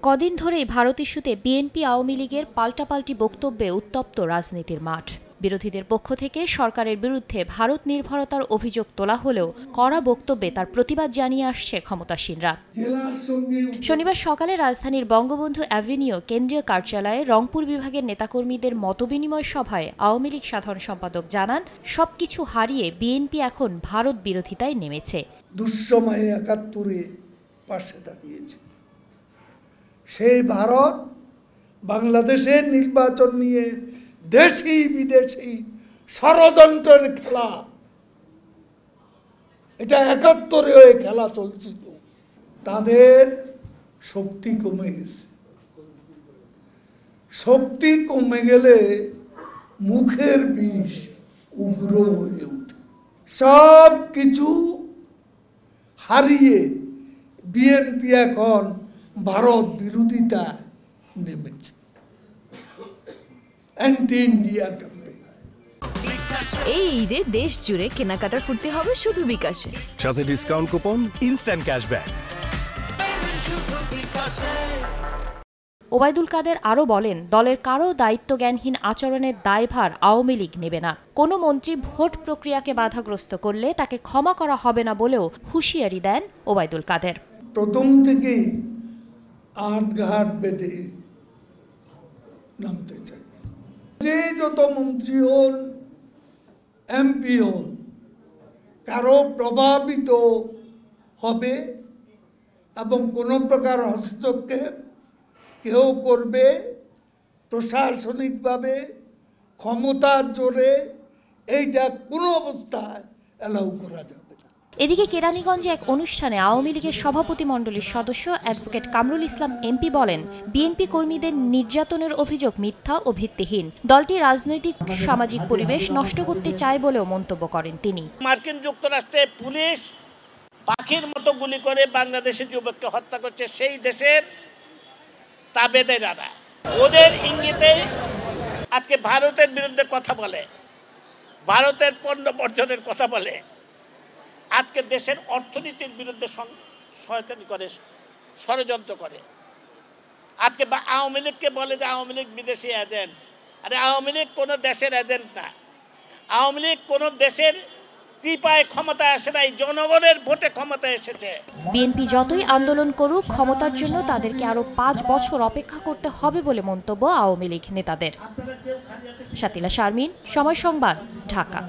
কদিন ধরেই ভারত ইস্যুতে বিএনপি আওয়ামী লীগের পাল্টাপাল্টি বক্তব্যে উত্তপ্ত রাজনীতির মাঠ। বিরোধীদের পক্ষ থেকে সরকারের বিরুদ্ধে ভারত নির্ভরতার অভিযোগ তোলা হলেও কড়া বক্তব্যে তার প্রতিবাদ জানিয়ে আসছে ক্ষমতাসীনরা। শনিবার সকালে রাজধানীর বঙ্গবন্ধু অ্যাভিনিউ কেন্দ্রীয় কার্যালয়ে রংপুর বিভাগের নেতাকর্মীদের মতবিনিময় সভায় আওয়ামী লীগ সাধারণ সম্পাদক জানান, সবকিছু হারিয়ে বিএনপি এখন ভারত বিরোধিতায় নেমেছে। দুঃসময়ে ৭১-এ পাশে দাঁড়িয়েছে সেই ভারত বাংলাদেশের নির্বাচন নিয়ে দেশি বিদেশি ষড়যন্ত্রের খেলা, এটা ৭১-এ খেলা চলছিল। তাদের শক্তি কমে গেছে। শক্তি কমে গেলে মুখের বিষ উগ্র হয়ে ওঠে। সব কিছু হারিয়ে বিএনপি এখন ভারত বিরোধিতা নেমেছে। Anti India campaign. এই ঈদে দেশ জুড়ে কেনাকাটার ফুর্তি হবে শুধু বিকাশে, সাথে discount coupon, instant cashback. Obaidul Quader আরও বলেন, দলের কারও দায়িত্বজ্ঞানহীন আচরণের দায়ভার আওয়ামী লীগ নেবে না। কোনো মন্ত্রী ভোট প্রক্রিয়াকে বাধাগ্রস্ত করলে তাকে ক্ষমা করা হবে না বলেও হুঁশিয়ারি দেন ওবায়দুল কাদের। প্রথম থেকেই আটঘাট বেঁধে নামতে চাই। যে যত মন্ত্রী হন, এমপি হন, কারো প্রভাবিত হবে এবং কোনো প্রকার হস্তক্ষেপ কেউ করবে প্রশাসনিকভাবে ক্ষমতার জোরে, এইটা কোনো অবস্থায় অ্যালাউ করা যাবে না। এদিকে কেরানীগঞ্জে এক অনুষ্ঠানে আওয়ামী লীগের সভাপতিমণ্ডলীর সদস্য অ্যাডভোকেট কামরুল ইসলাম এমপি বলেন, বিএনপি কর্মীদের নির্যাতনের অভিযোগ মিথ্যা ও ভিত্তিহীন। দলটি রাজনৈতিক সামাজিক পরিবেশ নষ্ট করতে চায় বলেও মন্তব্য করেন তিনি। মার্কিন যুক্তরাষ্ট্রে পুলিশ পাখির মতো গুলি করে বাংলাদেশের যুবককে হত্যা করছে, সেই দেশের তাবেদাররা ওদের ইঙ্গিতে আজকে ভারতের বিরুদ্ধে কথা বলে, ভারতের পণ্য বর্জনের কথা বলে, আজকে দেশের অর্থনীতির বিরুদ্ধে শয়তানি করে, ষড়যন্ত্র করে। আজকে আওয়ামী লীগকে বলে যে আওয়ামী লীগ বিদেশি এজেন্ট। আরে আওয়ামী লীগ কোনো দেশের এজেন্ট না। আওয়ামী লীগ কোনো দেশের টিপায় ক্ষমতায় আসে নাই, জনগণের ভোটে ক্ষমতায় এসেছে। বিএনপি যতই আন্দোলন করুক, ক্ষমতার জন্য তাদেরকে আরো ৫ বছর অপেক্ষা করতে হবে বলে মন্তব্য আওয়ামী লীগ নেতাদের। শাতিলা শারমিন, সময় সংবাদ, ঢাকা।